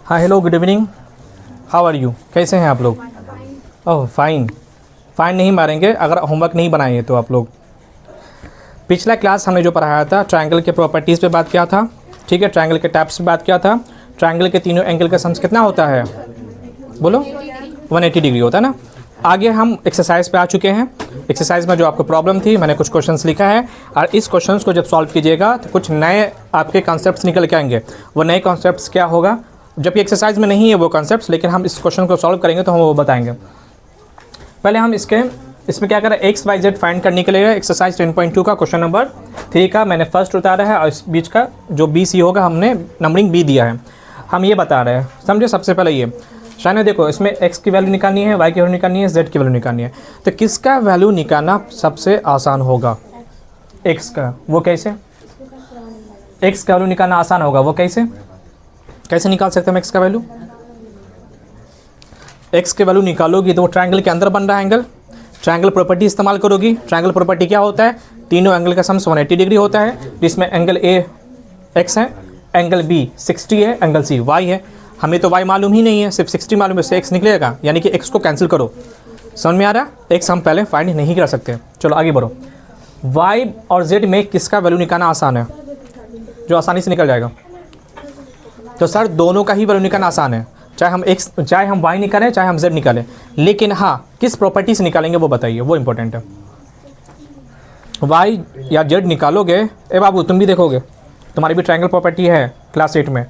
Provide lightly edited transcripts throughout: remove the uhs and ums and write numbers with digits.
हाँ hello good evening, how are you, कैसे हैं आप लोग? ओह फाइन, फाइन नहीं मारेंगे अगर होमवर्क नहीं बनाएंगे तो आप लोग। पिछला क्लास हमने जो पढ़ाया था ट्रायंगल के प्रॉपर्टीज़ पे बात किया था, ठीक है। ट्रायंगल के टाइप्स पे बात किया था। ट्रायंगल के तीनों एंगल का सम्स कितना होता है बोलो? 180 डिग्री होता है ना। आगे हम एक्सरसाइज पे आ चुके हैं। एक्सरसाइज में जो आपको प्रॉब्लम थी मैंने कुछ क्वेश्चंस लिखा है और इस क्वेश्चंस को जब सॉल्व कीजिएगा तो कुछ नए आपके कॉन्सेप्ट्स निकल के आएंगे। वो नए कॉन्सेप्ट्स क्या होगा, जबकि एक्सरसाइज में नहीं है वो कॉन्सेप्ट्स, लेकिन हम इस क्वेश्चन को सॉल्व करेंगे तो हम वो बताएंगे। पहले हम इसमें क्या करें, एक्स वाई जेड फाइंड करने के लिए एक्सरसाइज 10.2 का क्वेश्चन नंबर 3 का मैंने फर्स्ट उतारा है और इस बीच का जो बी सी होगा हमने नंबरिंग बी दिया है। हम ये बता रहे हैं, समझे। सबसे पहले ये शायद देखो, इसमें एक्स की वैल्यू निकालनी है, वाई की वैल्यू निकालनी है, जेड की वैल्यू निकालनी है। तो किसका वैल्यू निकालना सबसे आसान होगा? एक्स का। वो कैसे? एक्स का वैल्यू निकालना आसान होगा, वो कैसे निकाल सकते हैं हम एक्स का वैल्यू? एक्स के वैल्यू निकालोगी तो वो ट्रायंगल के अंदर बन रहा है एंगल, ट्रायंगल प्रॉपर्टी इस्तेमाल करोगी। ट्रायंगल प्रॉपर्टी क्या होता है? तीनों एंगल का सम्स 180 डिग्री होता है, जिसमें एंगल ए एक्स है, एंगल बी 60 है, एंगल सी वाई है। हमें तो वाई मालूम ही नहीं है, सिर्फ 60 मालूम है, इससे एक्स निकलेगा, यानी कि एक्स को कैंसिल करो। समझ में आ रहा? एक्स हम पहले फाइंड नहीं कर सकते। चलो आगे बढ़ो। वाई और जेड में किसका वैल्यू निकालना आसान है, जो आसानी से निकल जाएगा? तो सर दोनों का ही वैल्यू निकालना आसान है, चाहे हम वाई निकालें चाहे हम जेड निकालें, लेकिन हाँ किस प्रॉपर्टी से निकालेंगे वो बताइए, वो इंपॉर्टेंट है। वाई या जेड निकालोगे, ए बाबू तुम भी देखोगे, तुम्हारी भी ट्रायंगल प्रॉपर्टी है क्लास 8 में,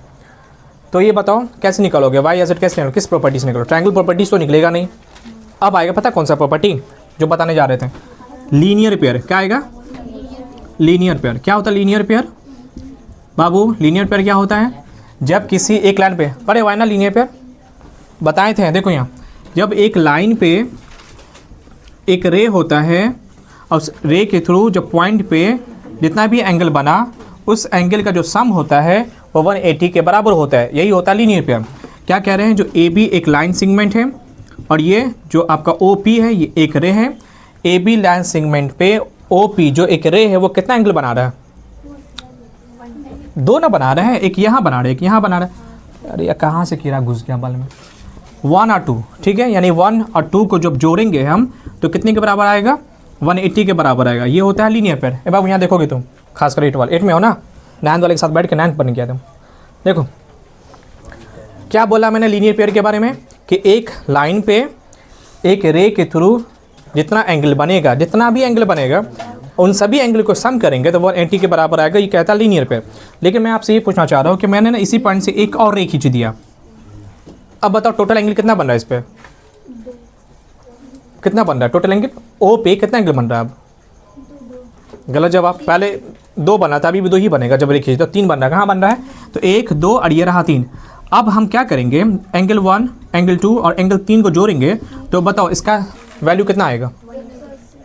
तो ये बताओ कैसे निकालोगे? वाई या जेड कैसे निकालो, किस प्रॉपर्टी से निकालो? ट्रायंगल प्रॉपर्टी तो निकलेगा नहीं। अब आएगा पता कौन सा प्रॉपर्टी जो बताने जा रहे थे? Linear pair. क्या आएगा? Linear pair. क्या होता है लीनियर पेयर बाबू? लीनियर पेयर क्या होता है? जब किसी एक लाइन पे पढ़े हुआ है ना लीनियर पेयर, बताए थे। देखो यहाँ, जब एक लाइन पे एक रे होता है और उस रे के थ्रू जब पॉइंट पे जितना भी एंगल बना उस एंगल का जो सम होता है वो 180 के बराबर होता है, यही होता है लीनियर पेयर। क्या कह रहे हैं? जो ए बी एक लाइन सेगमेंट है और ये जो आपका ओ पी है ये एक रे है। ए बी लाइन सेगमेंट पे ओ पी जो एक रे है वो कितना एंगल बना रहा है? दो ना बना रहे हैं, एक यहाँ बना रहे हैं, एक यहाँ बना रहे हैं। अरे यार कहाँ से कीड़ा घुस गया बल में? 1 और 2, ठीक है। यानी 1 और 2 को जब जोड़ेंगे हम तो कितने के बराबर आएगा? 180 के बराबर आएगा। ये होता है लीनियर पेयर। ए बाबू यहाँ देखोगे तुम, खासकर 8 में हो ना, 9 वाले के साथ बैठ के 9 पढ़ने गया तुम। देखो क्या बोला मैंने लीनियर पेयर के बारे में, कि एक लाइन पे एक रे के थ्रू जितना एंगल बनेगा, जितना भी एंगल बनेगा उन सभी एंगल को सम करेंगे तो 180 के बराबर आएगा। ये कहता है लीनियर पेयर। लेकिन मैं आपसे ये पूछना चाह रहा हूँ कि मैंने ना इसी पॉइंट से एक और रे खींच दिया, अब बताओ टोटल एंगल कितना बन रहा है? इस पे कितना बन रहा है टोटल एंगल? ओ पे कितना एंगल बन रहा है? अब गलत जवाब। पहले 2 बना था, अभी भी 2 ही बनेगा जब रे खींच, तो 3 बन रहा है। कहाँ बन रहा है? तो 1 2 और ये रहा 3। अब हम क्या करेंगे, एंगल 1 एंगल 2 और एंगल 3 को जोड़ेंगे तो बताओ इसका वैल्यू कितना आएगा?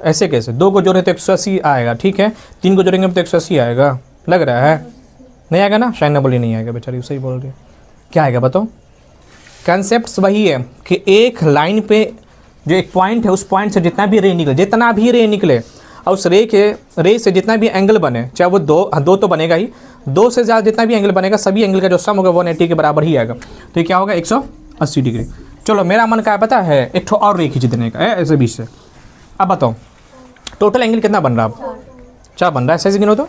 ऐसे कैसे? 2 को जोड़े तो 180 आएगा, ठीक है। 3 को जोड़ेंगे तो 180 आएगा, लग रहा है नहीं आएगा ना? शायद न बोली नहीं आएगा, बेचारी सही बोल रही है। क्या आएगा बताओ? कंसेप्ट वही है कि एक लाइन पे जो एक पॉइंट है उस पॉइंट से जितना भी रे निकले और उस रे से जितना भी एंगल बने, चाहे वो 2 तो बनेगा ही, 2 से ज़्यादा जितना भी एंगल बनेगा सभी एंगल का जो सम होगा 180 के बराबर ही आएगा। तो ये क्या होगा? 180 डिग्री। चलो मेरा मन का है पता है, एक ठो और रे खींच देने का है ऐसे बीच से। अब बताओ टोटल एंगल कितना बन रहा है? 4 बन रहा है। सही से गिनो तो,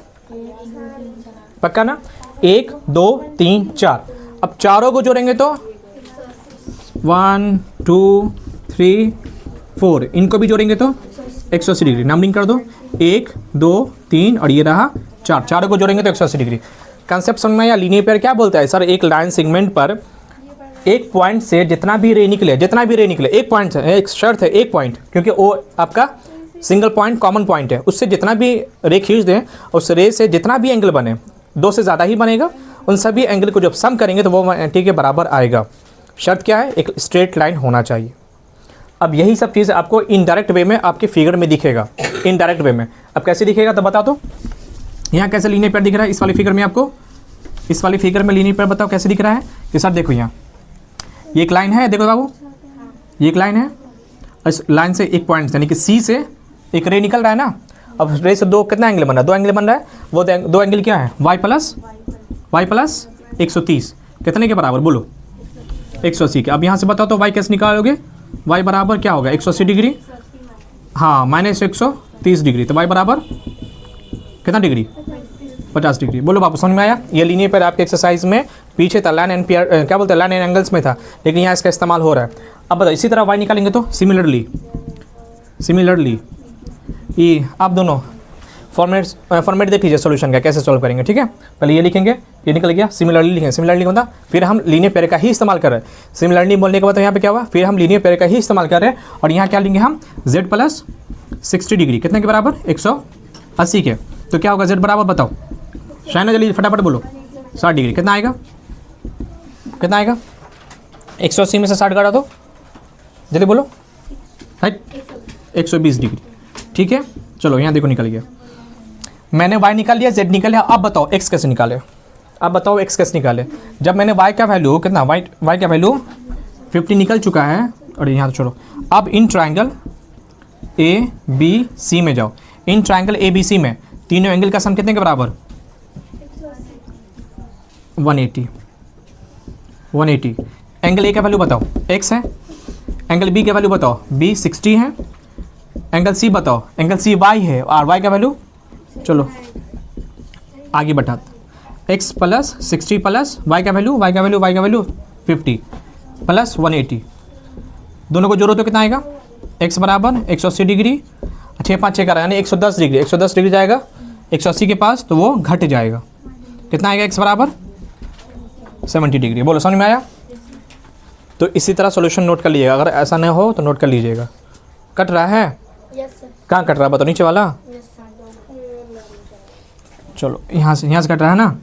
पक्का ना? 1 2 3 4। अब चारों को जोड़ेंगे तो 1 2 3 4, इनको भी जोड़ेंगे तो 180 डिग्री। नंबरिंग कर दो, 1 2 3 और ये रहा 4। चारों को जोड़ेंगे तो 180 डिग्री। कंसेप्ट समझ में आया? लीनियर पेयर क्या बोलता है सर? एक लाइन सेगमेंट पर एक पॉइंट से जितना भी रे निकले, एक पॉइंट से, एक शर्त है एक पॉइंट, क्योंकि वो आपका सिंगल पॉइंट कॉमन पॉइंट है, उससे जितना भी रे खींच दें उस रे से जितना भी एंगल बने, 2 से ज़्यादा ही बनेगा, उन सभी एंगल को जब सम करेंगे तो वो 180 के बराबर आएगा। शर्त क्या है? एक स्ट्रेट लाइन होना चाहिए। अब यही सब चीज़ आपको इनडायरेक्ट वे में आपके फिगर में दिखेगा। इनडायरेक्ट वे में अब कैसे दिखेगा तो बता दो। यहाँ कैसे लीनियर पेयर दिख रहा है इस वाली फिगर में? आपको इस वाली फिगर में लीनियर पेयर बताओ कैसे दिख रहा है? कि सर देखो यहाँ ये एक लाइन है, देखो बाबू ये एक लाइन है, इस लाइन से एक पॉइंट यानी कि सी से एक रे निकल रहा है ना। अब रे से 2 कितना एंगल बन रहा है? 2 एंगल बन रहा है। वो 2 एंगल क्या है? y प्लस 130 कितने के बराबर बोलो? 180 के। अब यहाँ से बताओ तो y कैसे निकालोगे, y बराबर क्या होगा 180 डिग्री, हाँ माइनस 130 डिग्री, तो y बराबर कितना डिग्री 50 डिग्री। बोलो बापू समझ में आया। ये लीनियर पेयर आपके एक्सरसाइज में पीछे था, लाइन एंड पेयर क्या बोलते हैं लाइन एंड एंगल्स में था, लेकिन यहाँ इसका इस्तेमाल हो रहा है। अब बताओ इसी तरह y निकालेंगे तो सिमिलरली ये आप दोनों फॉर्मेट देख लीजिए सोल्यूशन का कैसे सॉल्व करेंगे, ठीक है। पहले ये लिखेंगे, ये निकल गया, सिमिलरली लिखेंगे, सिमिलरली होता फिर हम लीनियर पेयर का ही इस्तेमाल कर रहे हैं। सिमिलरली बोलने के बाद यहाँ पे क्या हुआ, फिर हम लीनियर पेयर का ही इस्तेमाल कर रहे हैं, और यहाँ क्या लेंगे हम z प्लस 60 डिग्री कितने के बराबर 180 के। तो क्या होगा z बराबर बताओ, शायना जल्दी फटाफट बोलो 60 डिग्री, कितना आएगा 180 में से 60 काटा तो जल्दी बोलो, राइट 120 डिग्री, ठीक है। चलो यहाँ देखो निकल गया, मैंने y निकाल लिया, z निकाल लिया। अब बताओ x कैसे निकाले, जब मैंने y का वैल्यू कितना y का वैल्यू 50 निकल चुका है, और यहाँ तो छोड़ो। अब in triangle A B C में जाओ, in triangle A B C में तीनों एंगल का सम कितने के बराबर 180। एंगल ए का वैल्यू बताओ x है, एंगल बी का वैल्यू बताओ b 60 है, एंगल सी बताओ, एंगल सी y है, और y का वैल्यू चलो आगे बढ़ाते, x प्लस 60 प्लस y का वैल्यू 50 प्लस 180, दोनों को जोड़ो तो कितना आएगा x बराबर 180 डिग्री, 6 5 6 का यानी 110 डिग्री जाएगा 180 के पास, तो वो घट जाएगा, कितना आएगा x बराबर 70 डिग्री। बोलो समझ में आया। तो इसी तरह सॉल्यूशन नोट कर लीजिएगा, अगर ऐसा नहीं हो तो नोट कर लीजिएगा। कट रहा है, कहाँ कट रहा है बताओ, नीचे वाला, चलो यहाँ से कट रहा है ना,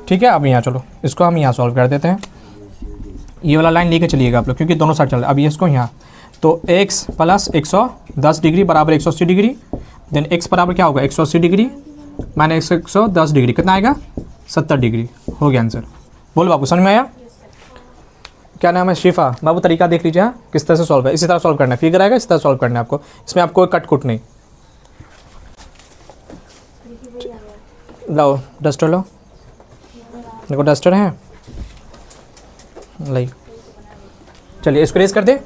ठीक है। अब यहाँ चलो इसको हम यहाँ सॉल्व कर देते हैं, ये वाला लाइन लेके चलिएगा आप लोग, क्योंकि दोनों साइड चल रहा है। अब ये इसको यहाँ, तो x प्लस 110 डिग्री बराबर 180 डिग्री, देन x बराबर क्या होगा 180 डिग्री माइनस 110 डिग्री, कितना आएगा 70 डिग्री, हो गया आंसर। बोलो बाबू समझ में आया। क्या नाम है, शिफा बाबू, तरीका देख लीजिए हाँ किस तरह से सॉल्व है, इसी तरह सॉल्व करना है, फिगर आएगा इस तरह सॉल्व करना है आपको, इसमें आपको कट कुट नहीं। लो डस्टर लो, देखो डस्टर है, लाई चलिए इसको रेस कर दे।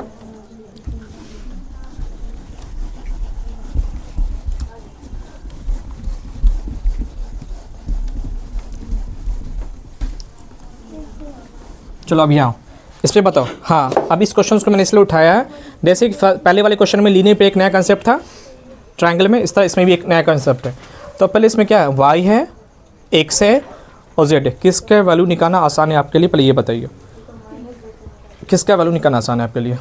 चलो अब यहाँ इस पर बताओ, हाँ अब इस क्वेश्चन को मैंने इसलिए उठाया है, जैसे कि पहले वाले क्वेश्चन में लीनियर पे एक नया कंसेप्ट था ट्रायंगल में, इस तरह इसमें भी एक नया कंसेप्ट है। तो पहले इसमें क्या है, y है, x है और z है, किसका वैल्यू निकालना आसान है आपके लिए, पहले ये बताइए किसका वैल्यू निकालना आसान है आपके लिए।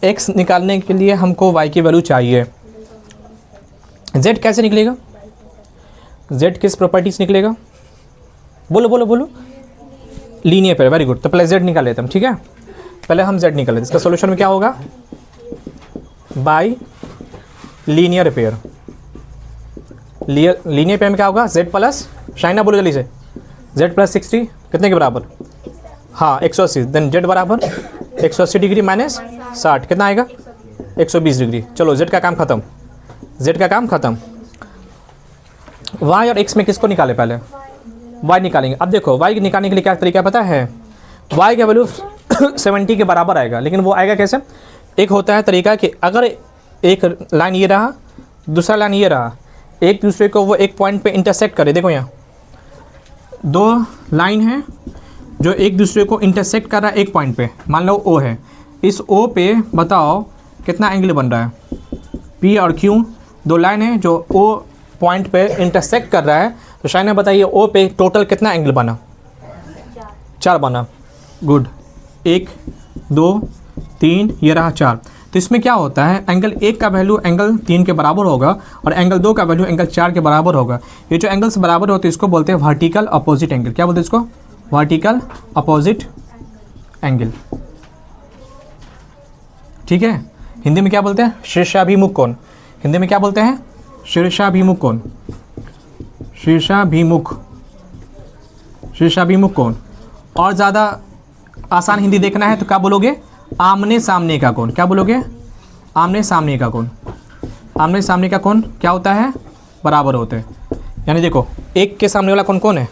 x निकालने के लिए हमको y की वैल्यू चाहिए, z कैसे निकलेगा, z किस प्रॉपर्टी से निकलेगा, बोलो बोलो बोलो, लीनियर पेयर, वेरी गुड। तो पहले z निकाल लेते हैं, ठीक है, पहले हम z निकाल लेते हैं। इसका सॉल्यूशन में क्या होगा, bye linear pair, linear pair में क्या होगा z प्लस, शाइना बोलो जल्दी से, z प्लस 60 कितने के बराबर, हाँ 180, देन z बराबर 180 डिग्री माइनस 60, कितना आएगा 120 डिग्री। चलो z का काम खत्म, y और x में किसको निकाले, पहले y निकालेंगे। अब देखो y निकालने के लिए क्या तरीका पता है, y का वैल्यू 70 के बराबर आएगा, लेकिन वो आएगा कैसे, एक होता है तरीका कि अगर एक लाइन ये रहा, दूसरा लाइन ये रहा, एक दूसरे को वो एक पॉइंट पे इंटरसेक्ट करे। देखो यहाँ दो लाइन है जो एक दूसरे को इंटरसेक्ट कर रहा है एक पॉइंट पे, मान लो O है, इस O पे बताओ कितना एंगल बन रहा है, P और Q दो लाइन है जो O पॉइंट पे इंटरसेक्ट कर रहा है। तो शायद बताइए O पे टोटल कितना एंगल बना, 4 बना, गुड, 1 2 3 ये रहा 4। तो इसमें क्या होता है, एंगल 1 का वैल्यू एंगल 3 के बराबर होगा और एंगल 2 का वैल्यू एंगल 4 के बराबर होगा। ये जो एंगल्स बराबर होते हैं इसको बोलते हैं वर्टिकल अपोजिट एंगल। क्या बोलते हैं इसको, वर्टिकल अपोजिट एंगल, ठीक है। हिंदी में क्या बोलते हैं, शीर्षाभिमुख कोण, हिंदी में क्या बोलते हैं, शीर्षाभिमुख कोण, शीर्षाभिमुख कोण। और ज़्यादा आसान हिंदी देखना है तो क्या बोलोगे, आमने सामने का कोण। क्या बोलोगे, आमने सामने का कोण। आमने सामने का कोण क्या होता है, बराबर होते हैं। यानी देखो एक के सामने वाला कोण कौन है,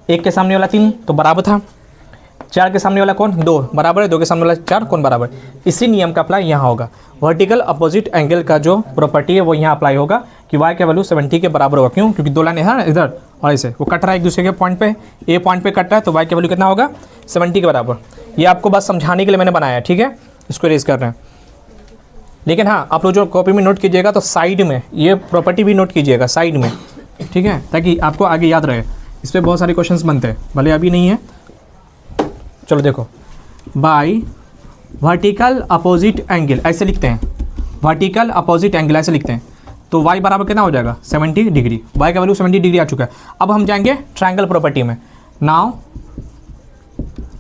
1 के सामने वाला 3 तो बराबर था, 4 के सामने वाला कौन 2 बराबर है, 2 के सामने वाला 4 कौन बराबर। इसी नियम का अप्लाई यहाँ होगा। वर्टिकल अपोजिट एंगल का जो प्रॉपर्टी है वो यहाँ अप्लाई होगा कि y का वैल्यू 70 के बराबर होगा। क्यों? क्योंकि 2 लाइन है इधर और ऐसे वो कट रहा है एक दूसरे के पॉइंट पे, ए पॉइंट पे कट रहा है तो y का वैल्यू कितना होगा 70 के बराबर। ये आपको बस समझाने के लिए मैंने बनाया है, ठीक है, इसको रेज कर रहे हैं। लेकिन हाँ, आप लोग जो कॉपी में नोट कीजिएगा तो साइड में ये प्रॉपर्टी भी नोट कीजिएगा साइड में, ठीक है, ताकि आपको आगे याद रहे। इस पर बहुत सारे क्वेश्चंस बनते हैं, भले अभी नहीं है। चलो देखो, बाई वर्टिकल अपोजिट एंगल ऐसे लिखते हैं, वर्टिकल अपोजिट एंगल ऐसे लिखते हैं, तो y बराबर कितना हो जाएगा 70 डिग्री। y का वैल्यू 70 डिग्री आ चुका है। अब हम जाएंगे ट्रायंगल प्रॉपर्टी में। नाउ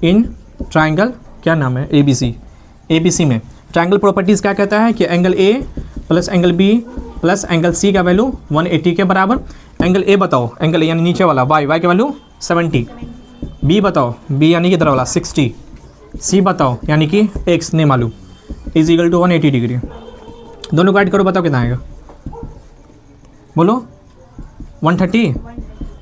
इन ट्रायंगल, क्या नाम है, ABC में ट्रायंगल प्रॉपर्टीज़ क्या कहता है कि angle A plus angle B plus angle C का वैल्यू 180 के बराबर। एंगल A बताओ, एंगल A यानी नीचे वाला y का वैल्यू 70, B बताओ, B यानी कि इधर वाला 60, C बताओ यानी कि x नहीं मालूम, इज इक्वल टू 180 डिग्री। दोनों को ऐड करो, बताओ कितना आएगा, बोलो 130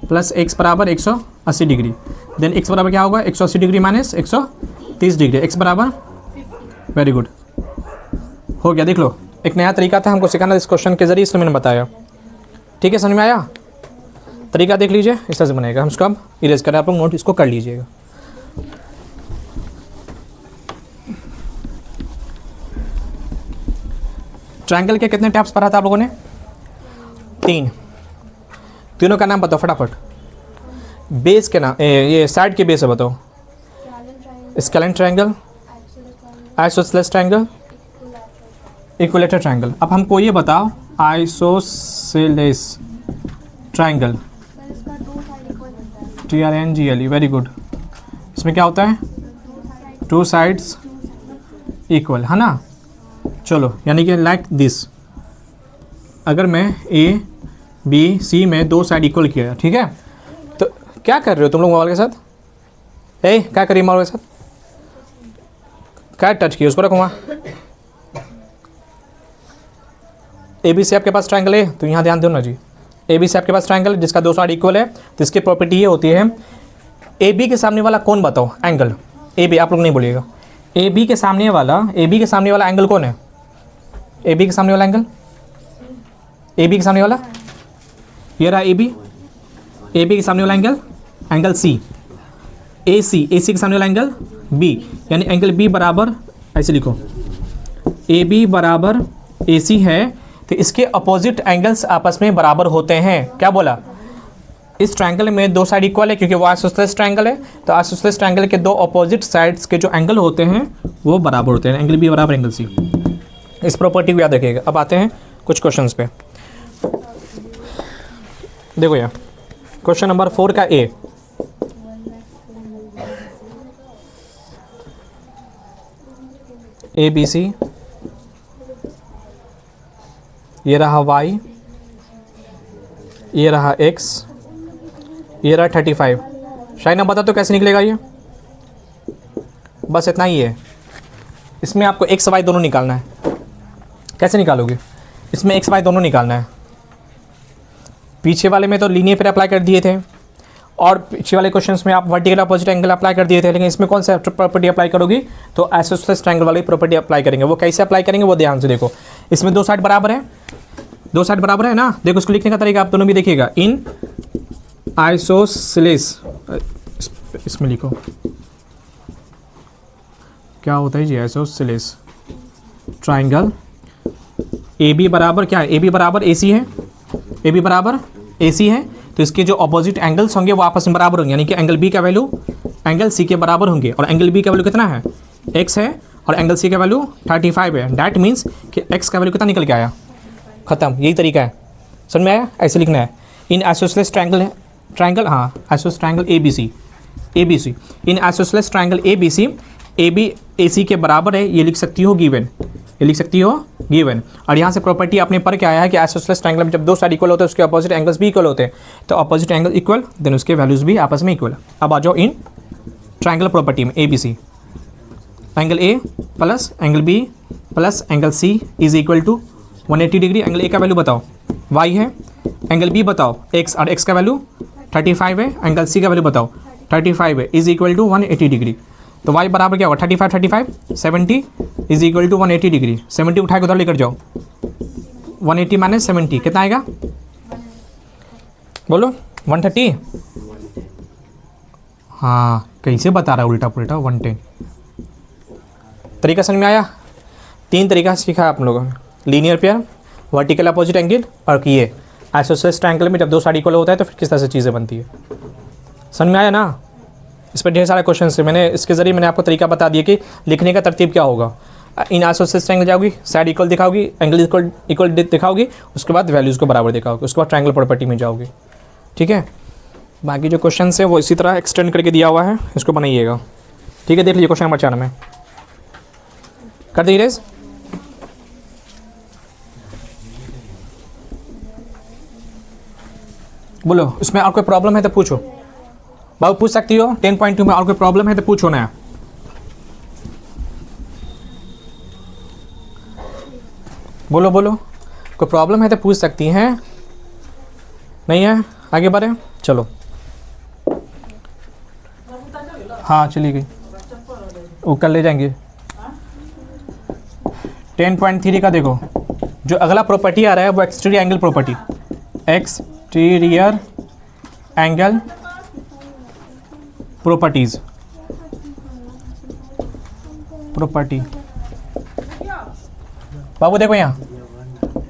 प्लस x बराबर 180 डिग्री। देन x बराबर क्या होगा 180 डिग्री माइनस 130 डिग्री, x बराबर, वेरी गुड, हो गया। देख लो, एक नया तरीका था हमको सिखाना इस क्वेश्चन के जरिए, इसलिए मैंने बताया, ठीक है, समझ में आया? तरीका देख लीजिए, इस तरह से बनेगा। हम इसको अब इरेज करें, आप लोग नोट इसको कर लीजिएगा। ट्रायंगल के कितने टाइप्स पढ़ा था आप लोगों ने? 3। तीनों का नाम बताओ फटाफट। बेस के नाम, ये साइड के बेस है बताओ। Scalene triangle, isosceles triangle, equilateral triangle. अब हमको ये बताओ isosceles triangle, TRNGLE, very good. इसमें क्या होता है 2 साइड्स इक्वल, है ना। चलो, यानी कि लाइक दिस, अगर मैं A B C में 2 साइड इक्वल किया, ठीक है, तो क्या कर रहे हो तुम लोग मोबाइल के साथ? क्या करिए मोबाइल के साथ? क्या टच किया, उसको रखूँगा। ABC आपके पास ट्रायंगल है, तो यहाँ ध्यान दो ना जी। ABC आपके पास ट्रायंगल जिसका 2 साइड इक्वल है, तो इसकी प्रॉपर्टी ये होती है, AB के सामने वाला कौन बताओ एंगल, AB आप लोग नहीं बोलिएगा, AB के सामने वाला एंगल कौन है? AB के सामने वाला एंगल, AB के सामने वाला, ये रहा AB के सामने वाला एंगल C, AC के सामने वाला एंगल B, यानी एंगल B बराबर, ऐसे लिखो, AB बराबर AC है, तो इसके अपोजिट एंगल्स आपस में बराबर होते हैं। क्या बोला? इस ट्रायंगल में 2 साइड इक्वल है क्योंकि वो आइसोसेलेस ट्रायंगल है, तो आइसोसेलेस ट्रायंगल के 2 अपोजिट साइड्स के जो एंगल होते हैं वो बराबर होते हैं, एंगल B बराबर एंगल C। इस प्रॉपर्टी को याद रखिएगा। अब आते हैं कुछ क्वेश्चंस पे। देखो यार, क्वेश्चन नंबर 4 का A, ABC, ये रहा y, ये रहा x, ये रहा 35। शायद ना बता तो कैसे निकलेगा ये? बस इतना ही है। इसमें आपको x y दोनों निकालना है। कैसे निकालोगे? इसमें x y दोनों निकालना है। पीछे वाले में तो लीनियर पे अप्लाई कर दिए थे, और पीछे वाले क्वेश्चंस में आप वर्टिकल अपोजिट एंगल अप्लाई कर दिए थे, लेकिन इसमें कौन सा प्रॉपर्टी अप्लाई करोगी? तो आइसोसेलेस ट्रायंगल वाली प्रॉपर्टी अप्लाई करेंगे। वो कैसे अप्लाई करेंगे वो ध्यान से देखो। इसमें 2 साइड बराबर है, 2 साइड बराबर है ना। देखो इसको लिखने का तरीका आप दोनों भी देखिएगा। इन आइसोसेलेस, इसमें लिखो क्या होता है जी, आइसोसेलेस ट्रायंगल, AB बराबर क्या है? AB बराबर AC है, AB बराबर AC है, तो इसके जो अपोजिट एंगल्स होंगे वो आपस में बराबर होंगे, यानी कि एंगल B का वैल्यू एंगल C के बराबर होंगे, और एंगल B का वैल्यू कितना है? X है, और एंगल C का वैल्यू 35 है। डैट मीन्स कि X का वैल्यू कितना निकल के आया? खत्म। यही तरीका है, समझ में आया? ऐसे लिखना है। इन आइसोसेलेस ट्रायंगल, हाँ, isosceles triangle ABC, in isosceles triangle ABC, AB AC के बराबर है, ये लिख सकती हो गिवन, ये लिख सकती हो गिवन। और यहाँ से प्रॉपर्टी आपने पढ़ के आया है कि आइसोसेलेस ट्रायंगल में जब 2 साइड इक्वल होते हैं उसके अपोजिट एंगल्स भी इक्वल होते हैं, तो अपोजिट एंगल इक्वल, देन उसके वैल्यूज भी आपस में इक्वल। अब आ जाओ इन ट्रायंगल प्रॉपर्टी में। ABC, angle A plus angle B plus angle C is equal to 180 degree. Angle A का वैल्यू बताओ y है, एंगल B बताओ x, और x का वैल्यू 35 है, एंगल सी का वैल्यू बताओ 35 है इज इक्वल टू 180 डिग्री। तो y बराबर क्या होगा 35 70 इज इक्वल टू 180 डिग्री। 70 उठा के उधर लेकर जाओ, 180 माइनस 70 कितना आएगा बोलो 130। हाँ कैसे बता रहा है उल्टा पुल्टा 110। तरीका समझ में आया? 3 तरीका सीखा आप लोगों ने, linear pair, vertical opposite angle और ये आइसोसेलेस ट्रायंगल में जब दो साइड इक्वल होता है तो फिर किस तरह से चीज़ें बनती है। समझ में आया ना? इस पर ढेर सारे क्वेश्चन है, मैंने इसके ज़रिए मैंने आपको तरीका बता दिया कि लिखने का तरतीब क्या होगा। इन आइसोसेलेस ट्रायंगल जाओगी, साइड इक्वल दिखाओगी, एंगल इक्वल दिखाओगी, उसके बाद वैल्यूज़ को बराबर दिखाओगे, उसके बाद ट्रायंगल प्रॉपर्टी में जाओगी। ठीक है, बाकी जो क्वेश्चन है वो इसी तरह एक्सटेंड करके दिया हुआ है, इसको बनाइएगा। ठीक है, देख लीजिए क्वेश्चन नंबर 4 में कर दी रेज। बोलो इसमें और कोई प्रॉब्लम है तो पूछो, बाबू पूछ सकती हो। 10.2 में और कोई प्रॉब्लम है तो पूछो ना। बोलो बोलो, कोई प्रॉब्लम है तो पूछ सकती हैं, नहीं है आगे बढ़े चलो। हाँ चली गई, वो कल ले जाएंगे। 10.3 का देखो, जो अगला प्रॉपर्टी आ रहा है वो exterior angle property, exterior angle properties, property. बाबू देखो यहाँ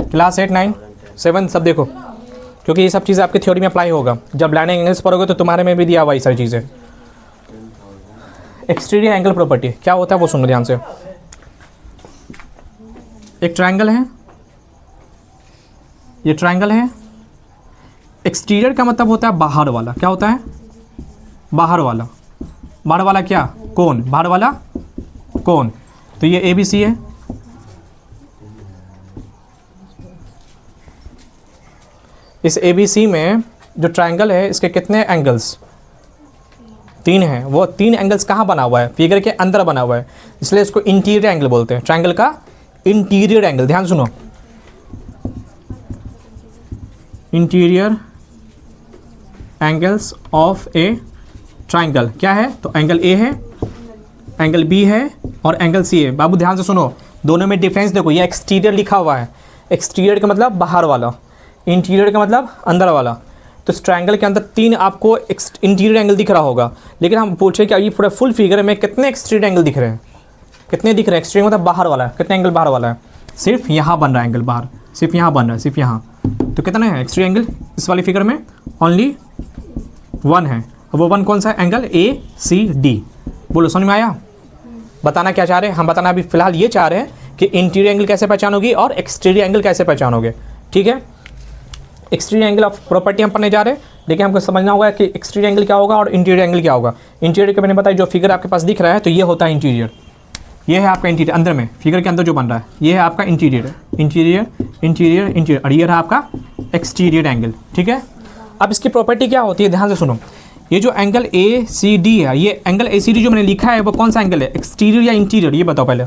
क्लास 8 9 7 सब देखो, क्योंकि ये सब चीज़ें आपकी थ्योरी में अप्लाई होगा। जब लाइनिंग एंगल्स पढ़ोगे तो तुम्हारे में भी दिया हुआ ये सारी चीज़ें। एक्सटीरियर एंगल प्रॉपर्टी क्या होता है वो सुनो ध्यान से। एक ट्रायंगल है, ये ट्रायंगल है। एक्सटीरियर का मतलब होता है बाहर वाला, क्या होता है बाहर वाला। बाहर वाला क्या, कोन, बाहर वाला कोन। तो ये ABC है, इस ABC में जो ट्रायंगल है इसके कितने एंगल्स 3 हैं। वो 3 एंगल्स कहाँ बना हुआ है, फिगर के अंदर बना हुआ है, इसलिए इसको इंटीरियर एंगल बोलते हैं, ट्रायंगल का इंटीरियर एंगल। ध्यान सुनो, interior angles of A triangle क्या है, तो एंगल A है, एंगल B है और एंगल C है। बाबू ध्यान से सुनो, दोनों में डिफरेंस देखो, ये एक्सटीरियर लिखा हुआ है, एक्सटीरियर का मतलब बाहर वाला, इंटीरियर का मतलब अंदर वाला। तो इस ट्रायंगल के अंदर 3 आपको इंटीरियर एंगल दिख रहा होगा, लेकिन हम पूछे कि ये पूरा फुल फिगर में कितने एक्सटीरियर एंगल दिख रहे हैं, कितने दिख रहे हैं। एक्सटीरियर मतलब बाहर वाला है, कितने एंगल बाहर वाला है, सिर्फ यहाँ बन रहा है एंगल बाहर, सिर्फ यहाँ बन रहा है, सिर्फ यहाँ। तो कितना है एक्सटीरियर एंगल इस वाली फिगर में, ओनली 1 है। वो 1 कौन सा है, एंगल ACD। बोलो समझ में आया? बताना क्या चाह रहे हैं हम, बताना अभी फिलहाल ये चाह रहे हैं कि इंटीरियर एंगल कैसे पहचानोगे और एक्सटीरियर एंगल कैसे पहचानोगे। ठीक है, एक्सटीरियर एंगल ऑफ प्रॉपर्टी हम पढ़ने जा रहे हैं, लेकिन हमको समझना होगा कि एक्सटीरियर एंगल क्या होगा और इंटीरियर एंगल क्या होगा। इंटीरियर का मैंने बताया, जो फिगर आपके पास दिख रहा है तो ये होता है इंटीरियर, ये है आपका इंटीरियर, अंदर में फिगर के अंदर जो बन रहा है ये है आपका इंटीरियर, इंटीरियर इंटीरियर इंटीरियर, और ये रहा आपका एक्सटीरियर एंगल। ठीक है, अब इसकी प्रॉपर्टी क्या होती है ध्यान से सुनो। ये जो एंगल ACD है, ये एंगल ACD जो मैंने लिखा है वो कौन सा एंगल है, एक्सटीरियर या इंटीरियर, ये बताओ पहले।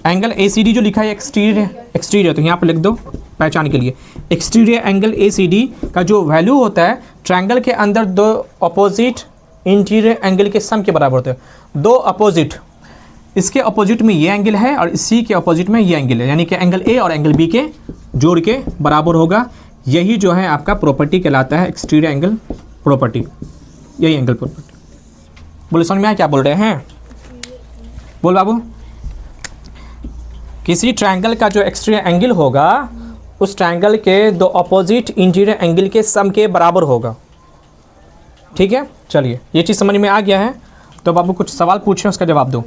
एंगल ACD जो लिखा है एक्सटीरियर है, एक्सटीरियर, तो यहाँ पर लिख दो पहचान के लिए। एक्सटीरियर एंगल ACD का जो वैल्यू होता है ट्रायंगल के अंदर 2 अपोजिट इंटीरियर एंगल के सम के बराबर होते हैं। 2 अपोजिट, इसके अपोजिट में ये एंगल है और इसी के अपोजिट में ये एंगल है, यानी कि एंगल A और एंगल B के जोड़ के बराबर होगा। यही जो है आपका प्रॉपर्टी कहलाता है एक्सटीरियर एंगल प्रॉपर्टी, यही एंगल प्रॉपर्टी। बोलो समझ में आया क्या बोल रहे हैं? बोल बाबू, किसी ट्रायंगल का जो एक्सटीरियर एंगल होगा उस ट्रायंगल के 2 अपोजिट इंटीरियर एंगल के सम के बराबर होगा। ठीक है, चलिए ये चीज़ समझ में आ गया है तो बाबू कुछ सवाल पूछें उसका जवाब दो।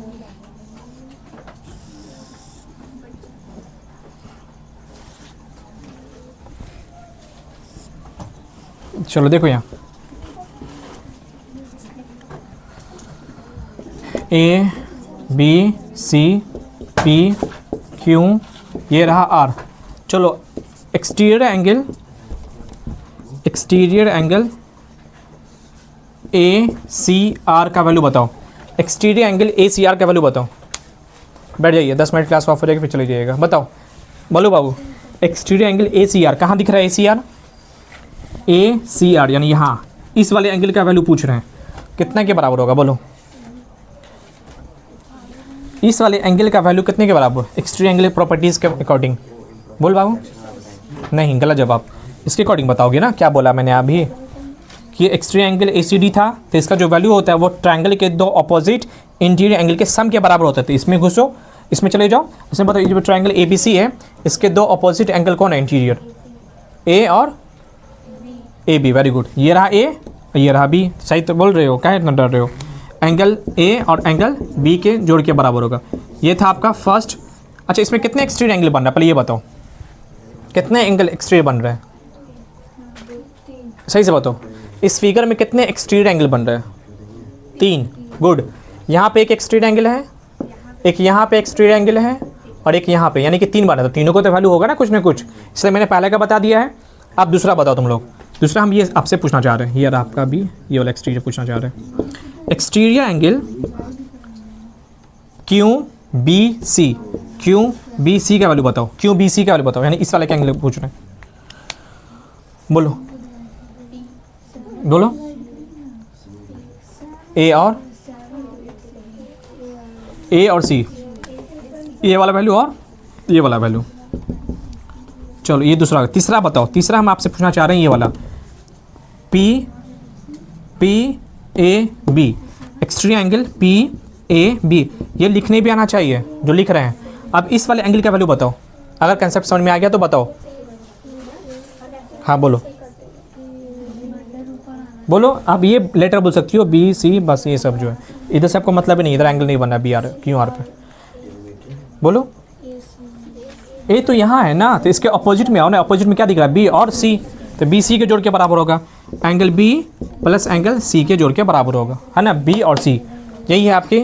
चलो देखो यहाँ ABCPQ ये रहा R। चलो एक्सटीरियर एंगल ACR का वैल्यू बताओ, एक्सटीरियर एंगल ACR का वैल्यू बताओ। बैठ जाइए, 10 मिनट क्लास ऑफ हो जाएगी फिर चले जाइएगा। बताओ बोलो बाबू, एक्सटीरियर एंगल ACR कहाँ दिख रहा है, ACR यानी यहाँ इस वाले एंगल का वैल्यू पूछ रहे हैं, कितने के बराबर होगा बोलो? इस वाले एंगल का वैल्यू कितने के बराबर? एक्सट्रीम एंगल प्रॉपर्टीज़ के अकॉर्डिंग। बोल बाबू, नहीं, गलत जवाब। इसके अकॉर्डिंग बताओगे ना, क्या बोला मैंने अभी कि एक्सट्रीम एंगल ACD था, तो इसका जो वैल्यू होता है वो ट्रायंगल के दो अपोजिट इंटीरियर एंगल के सम के बराबर होता है। तो इसमें घुसो, इसमें चले जाओ, इसमें बताओ, ये जो ट्रायंगल ABC है, इसके दो अपोजिट एंगल कौन है इंटीरियर? A और AB। Very good. ये रहा A, ये रहा B। सही तो बोल रहे हो, क्या इतना डर रहे हो? एंगल A और एंगल B के जोड़ के बराबर होगा। ये था आपका फर्स्ट। अच्छा, इसमें कितने एक्सट्रीम एंगल बन रहा है पहले ये बताओ, कितने एंगल एक्सट्रीम बन रहे हैं? सही से बताओ, इस फिगर में कितने एक्सट्रीम एंगल बन रहे हैं? 3। गुड। यहाँ पे एक एक्सट्रीम एंगल है, एक यहाँ पे एक्सट्रीम एंगल है, और एक यहाँ पे, यानी कि 3 बना। तो तीनों को तो वैल्यू होगा ना कुछ ना कुछ, इसलिए मैंने पहले का बता दिया है। अब दूसरा बताओ तुम लोग। दूसरा हम ये आपसे पूछना चाह रहे हैं, ये आपका भी ये वाला एक्सटीरियर पूछना चाह रहे हैं। एक्सटीरियर एंगल QBC, QBC का वैल्यू बताओ, QBC का वैल्यू बताओ, यानी इस वाले का एंगल पूछ रहे हैं। बोलो बोलो। A और C, ये वाला वैल्यू और ये वाला वैल्यू। चलो ये दूसरा। तीसरा बताओ, तीसरा हम आपसे पूछना चाह रहे हैं ये वाला PAB, एक्सट्रीम एंगल PAB। ये लिखने भी आना चाहिए जो लिख रहे हैं। अब इस वाले एंगल का वैल्यू बताओ, अगर कंसेप्ट समझ में आ गया तो बताओ। हाँ बोलो बोलो। आप ये लेटर बोल सकती हो BC, बस ये सब जो है इधर से आपको मतलब ही नहीं, इधर एंगल नहीं बनना BR QR पे। बोलो। ए तो यहाँ है ना, तो इसके अपोजिट में आओ ना। अपोजिट में क्या दिख रहा है? B और C, तो BC के जोड़ के बराबर होगा। Angle B plus angle C के जोड़ के बराबर होगा, है ना? B और C, यही है आपकी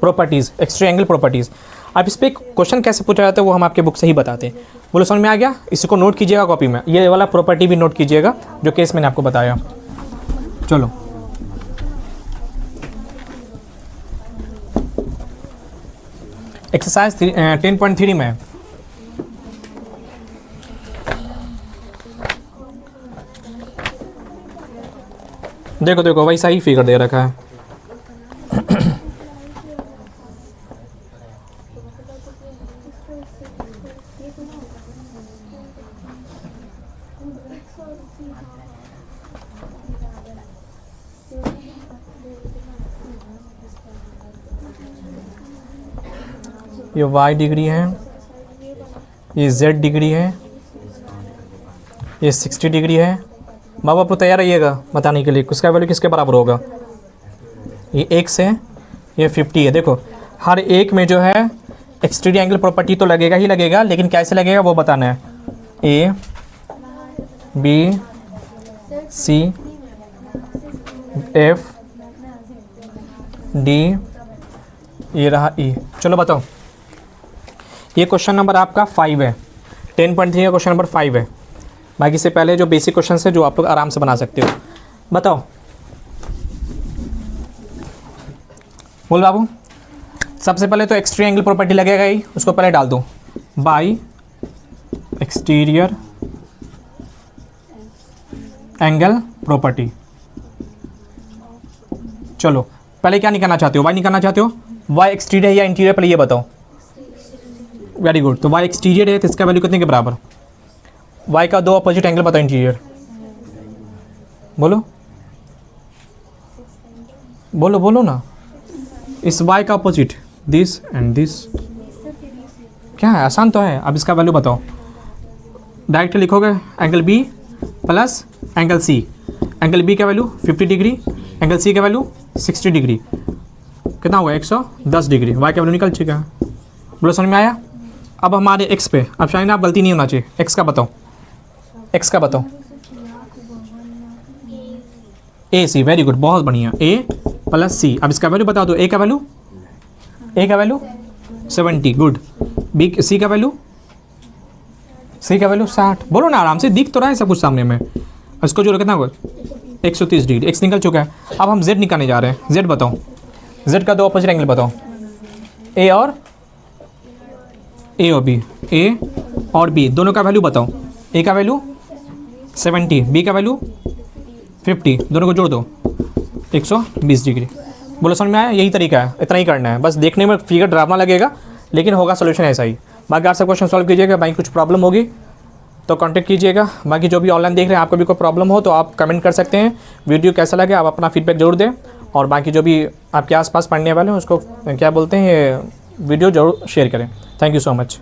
प्रॉपर्टीज़, एक्सट्रीम एंगल प्रॉपर्टीज़। अब इस पर क्वेश्चन कैसे पूछा जाता है वो हम आपके बुक से ही बताते हैं। बोलो समझ में आ गया? इसको नोट कीजिएगा कॉपी में, ये वाला प्रॉपर्टी भी नोट कीजिएगा जो केस मैंने आपको बताया। चलो एक्सरसाइज 10.3 में देखो देखो वैसा ही फिगर दे रखा है। ये y डिग्री है, ये z डिग्री है, ये 60 डिग्री है। माँ बाप तैयार रहिएगा बताने के लिए उसका वैल्यू किसके बराबर होगा। ये x है, ये 50 है। देखो हर एक में जो है एक्सट्रीम एंगल प्रॉपर्टी तो लगेगा ही लगेगा, लेकिन कैसे लगेगा वो बताना है। A B C F D, ये रहा E। चलो बताओ, ये क्वेश्चन नंबर आपका 5 है, 10.3 का क्वेश्चन नंबर 5 है। बाकी से पहले जो बेसिक क्वेश्चन है जो आप लोग आराम से बना सकते हो। बताओ बोल बाबू। सबसे पहले तो एक्सट्रीम एंगल प्रॉपर्टी लगेगा ही, उसको पहले डाल दो। By exterior angle property. चलो पहले क्या निकालना चाहते हो? वाई निकालना चाहते हो? वाई एक्सटीरियर या इंटीरियर, पहले ये बताओ। Very good. तो वाई एक्सटीरियर है तो इसका वैल्यू कितने के बराबर? वाई का दो अपोजिट एंगल बताओ इंटीरियर। बोलो बोलो बोलो ना। इस वाई का अपोजिट दिस एंड दिस, क्या है? आसान तो है। अब इसका वैल्यू बताओ। डायरेक्ट लिखोगे angle B plus angle C. Angle B का वैल्यू 50 डिग्री, एंगल सी का वैल्यू 60 डिग्री। कितना हुआ? 110 डिग्री। वाई का वैल्यू निकल चुका है। बोलो समझ में आया? अब हमारे एक्स पे, अब शायद आप गलती नहीं होना चाहिए। एक्स का बताओ, एक्स का बताओ। ए सी, वेरी गुड, बहुत बढ़िया। ए प्लस सी। अब इसका वैल्यू बता दो। ए का वैल्यू 70, गुड। बी सी का वैल्यू 60। बोलो ना आराम से, दिख तो रहा है सब कुछ सामने में। इसको जो कितना हुआ? 130 डिग्री। एक्स निकल चुका है। अब हम जेड निकालने जा रहे हैं। जेड बताओ। जेड का दो अपोजिट एंगल बताओ। ए और बी। ए और बी दोनों का वैल्यू बताओ। ए का वैल्यू 70, बी का वैल्यू 50, दोनों को जोड़ दो 120 डिग्री। बोलो समझ में आया? यही तरीका है, इतना ही करना है, बस देखने में फिगर ड्रामा लगेगा लेकिन होगा सोल्यूशन ऐसा ही। बाकी आप सब क्वेश्चन सॉल्व कीजिएगा, बाकी कुछ प्रॉब्लम होगी तो कांटेक्ट कीजिएगा। बाकी जो भी ऑनलाइन देख रहे हैं, आपको भी कोई प्रॉब्लम हो तो आप कमेंट कर सकते हैं। वीडियो कैसा लगे आप अपना फीडबैक जरूर दें, और बाकी जो भी आपके आसपास पढ़ने वाले हैं उसको क्या बोलते हैं, वीडियो जरूर शेयर करें। Thank you so much.